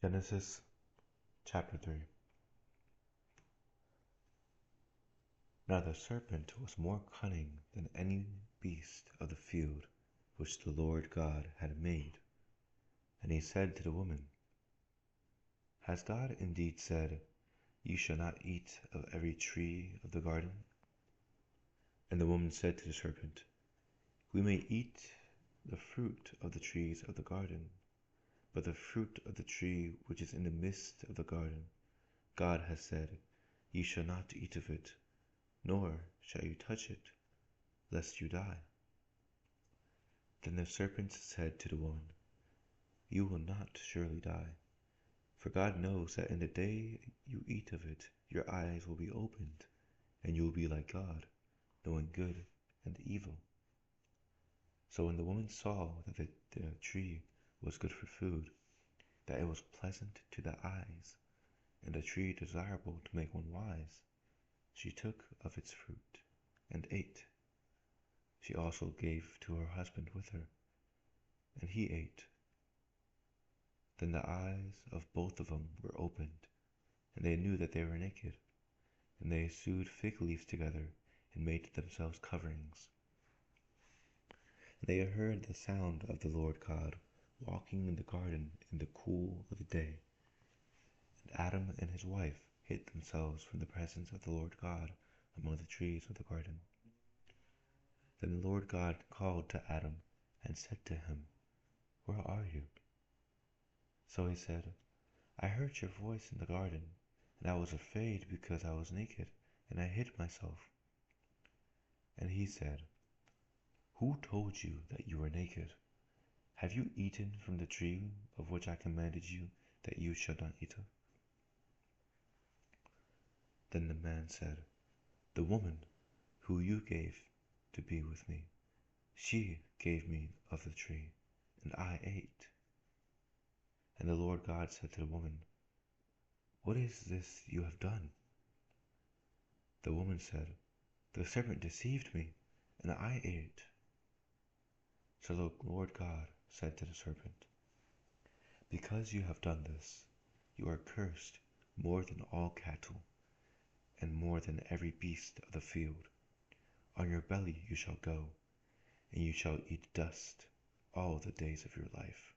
Genesis chapter 3. Now the serpent was more cunning than any beast of the field which the Lord God had made. And he said to the woman, Has God indeed said, You shall not eat of every tree of the garden? And the woman said to the serpent, We may eat the fruit of the trees of the garden, but the fruit of the tree which is in the midst of the garden, God has said, Ye shall not eat of it, nor shall you touch it, lest you die. Then the serpent said to the woman, You will not surely die, for God knows that in the day you eat of it, your eyes will be opened, and you will be like God, knowing good and evil. So when the woman saw that the tree was good for food, that it was pleasant to the eyes, and a tree desirable to make one wise, she took of its fruit and ate. She also gave to her husband with her, and he ate. Then the eyes of both of them were opened, and they knew that they were naked, and they sewed fig leaves together and made themselves coverings. And they heard the sound of the Lord God walking in the garden in the cool of the day. And Adam and his wife hid themselves from the presence of the Lord God among the trees of the garden. Then the Lord God called to Adam and said to him, Where are you? So he said, I heard your voice in the garden, and I was afraid because I was naked, and I hid myself. And he said, Who told you that you were naked? Have you eaten from the tree of which I commanded you that you should not eat of? Then the man said, The woman who you gave to be with me, she gave me of the tree, and I ate. And the Lord God said to the woman, What is this you have done? The woman said, The serpent deceived me, and I ate. So the Lord God said to the serpent, Because you have done this, you are cursed more than all cattle, and more than every beast of the field. On your belly you shall go, and you shall eat dust all the days of your life.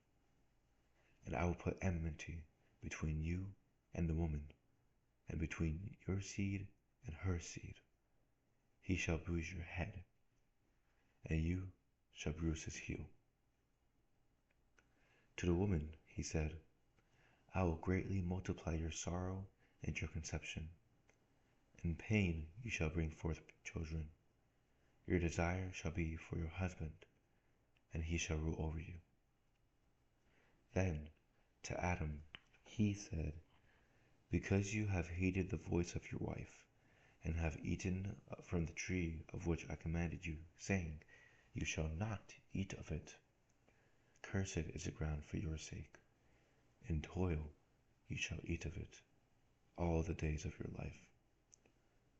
And I will put enmity between you and the woman, and between your seed and her seed. He shall bruise your head, and you shall bruise his heel. To the woman he said, I will greatly multiply your sorrow and your conception. In pain you shall bring forth children. Your desire shall be for your husband, and he shall rule over you. Then to Adam he said, Because you have hated the voice of your wife, and have eaten from the tree of which I commanded you, saying, You shall not eat of it. Cursed is the ground for your sake. In toil you shall eat of it all the days of your life.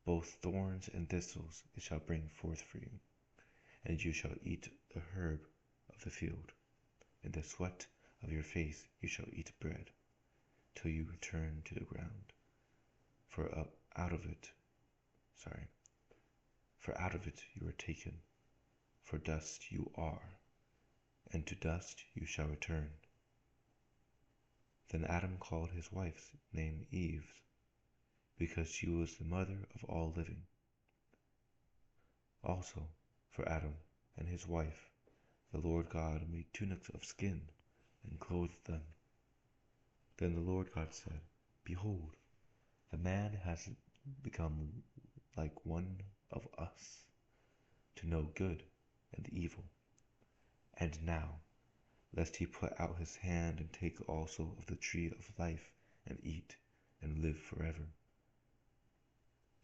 Both thorns and thistles it shall bring forth for you, and you shall eat the herb of the field. In the sweat of your face you shall eat bread, till you return to the ground. For out of it you are taken, for dust you are, and to dust you shall return. Then Adam called his wife's name Eve, because she was the mother of all living. Also, for Adam and his wife, the Lord God made tunics of skin and clothed them. Then the Lord God said, Behold, the man has become like one of us, to know good and evil. And now, lest he put out his hand and take also of the tree of life and eat and live forever.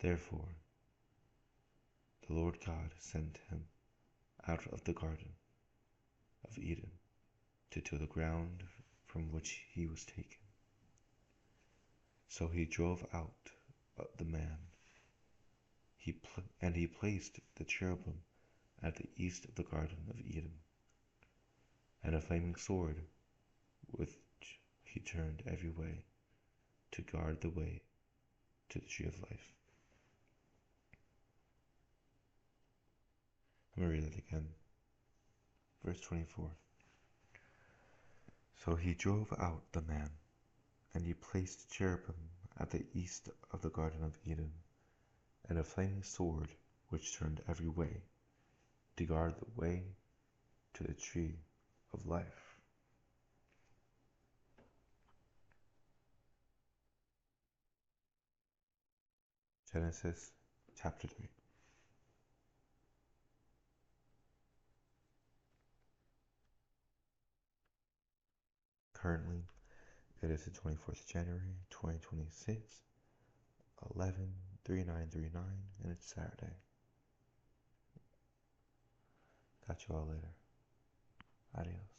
Therefore, the Lord God sent him out of the garden of Eden to till the ground from which he was taken. So he drove out the man, and he placed the cherubim at the east of the garden of Eden, and a flaming sword which he turned every way to guard the way to the tree of life. I'm going to read it again. Verse 24. So he drove out the man, and he placed cherubim at the east of the Garden of Eden, and a flaming sword which turned every way to guard the way to the tree of life. Genesis chapter 3. Currently, it is the 24th January 2026, 11:39:39, and it's Saturday. Catch you all later. Adios.